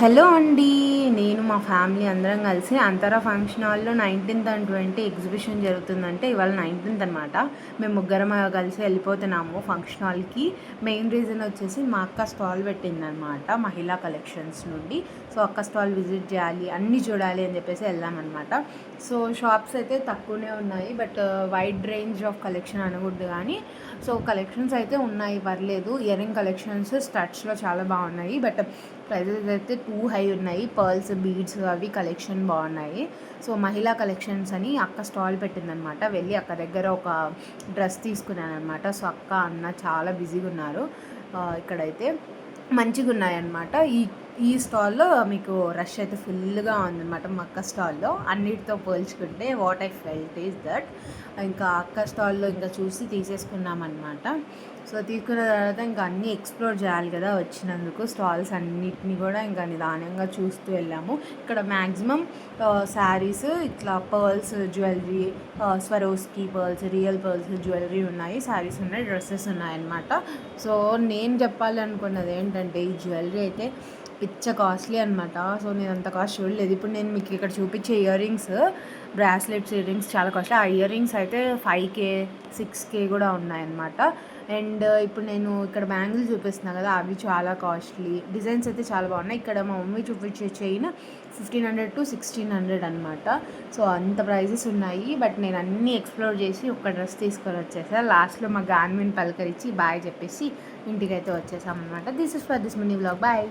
Hello అండి. నేను మా ఫ్యామిలీ అందరం కలిసి అంతరా ఫంక్షన్ హాల్‌లో 19థ్ అండ్ 20 ఎగ్జిబిషన్ జరుగుతుందంటే ఇవాళ 19థ్ అనమాట. మేము ముగ్గురం కలిసి వెళ్ళిపోతున్నాము ఫంక్షన్ హాల్‌కి. మెయిన్ రీజన్ వచ్చేసి మా అక్క స్టాల్ పెట్టిందనమాట మహిళా కలెక్షన్స్ నుండి. సో అక్క స్టాల్ విజిట్ చేయాలి, అన్నీ చూడాలి అని చెప్పేసి వెళ్ళామన్నమాట. సో షాప్స్ అయితే తక్కువనే ఉన్నాయి, but wide range of collection అనకూడదు కానీ సో కలెక్షన్స్ అయితే ఉన్నాయి, పర్లేదు. ఇయర్ రింగ్ కలెక్షన్స్ స్టడ్స్లో చాలా బాగున్నాయి, బట్ ప్రైజెస్ అయితే టూ హై ఉన్నాయి. పర్ల్స్, బీడ్స్ అవి కలెక్షన్ బాగున్నాయి. సో మహిళా కలెక్షన్స్ అని అక్క స్టాల్ పెట్టిందనమాట. వెళ్ళి అక్క దగ్గర ఒక డ్రెస్ తీసుకున్నాను అనమాట. సో అక్క అన్న చాలా బిజీగా ఉన్నారు. ఇక్కడైతే మంచిగా ఉన్నాయన్నమాట. ఈ స్టాల్లో మీకు రష్ అయితే ఫుల్గా ఉందన్నమాట. మా అక్క స్టాల్లో అన్నిటితో పోల్చుకుంటే what I felt is that. ఇంకా అక్క స్టాల్లో ఇంకా చూసి తీసేసుకున్నామన్నమాట. సో తీసుకున్న తర్వాత ఇంకా అన్నీ ఎక్స్ప్లోర్ చేయాలి కదా వచ్చినందుకు. స్టాల్స్ అన్నిటిని కూడా ఇంకా నిదానంగా చూస్తూ వెళ్ళాము. ఇక్కడ మ్యాక్సిమం శారీస్, ఇట్లా pearls jewellery, Swarovski pearls, real pearls jewellery ఉన్నాయి, శారీస్ ఉన్నాయి, డ్రెస్సెస్ ఉన్నాయన్నమాట. సో నేను చెప్పాలి అనుకున్నది ఏంటంటే ఈ జ్యువెలరీ అయితే పిచ్చ కాస్ట్లీ అనమాట. సో నేను అంత కాస్ట్ చూడలేదు. ఇప్పుడు నేను మీకు ఇక్కడ చూపించే ear rings, bracelets, ear rings చాలా కాస్ట్లీ. ఆ ఇయర్ రింగ్స్ అయితే 5K 6K కూడా ఉన్నాయన్నమాట. అండ్ ఇప్పుడు నేను ఇక్కడ బ్యాంగిల్స్ చూపిస్తున్నాను కదా, అవి చాలా కాస్ట్లీ. డిజైన్స్ అయితే చాలా బాగున్నాయి. ఇక్కడ మా మమ్మీ చూపించే చైన్ 1500 to 1600 అనమాట. సో అంత ప్రైజెస్ ఉన్నాయి, బట్ నేను అన్నీ ఎక్స్ప్లోర్ చేసి ఒక డ్రెస్ తీసుకొని వచ్చేసాను. లాస్ట్లో మా గాన్విన్ పలకరించి బాయ్ చెప్పేసి ఇంటికైతే వచ్చేసామన్నమాట. This is for this mini vlog. Bye.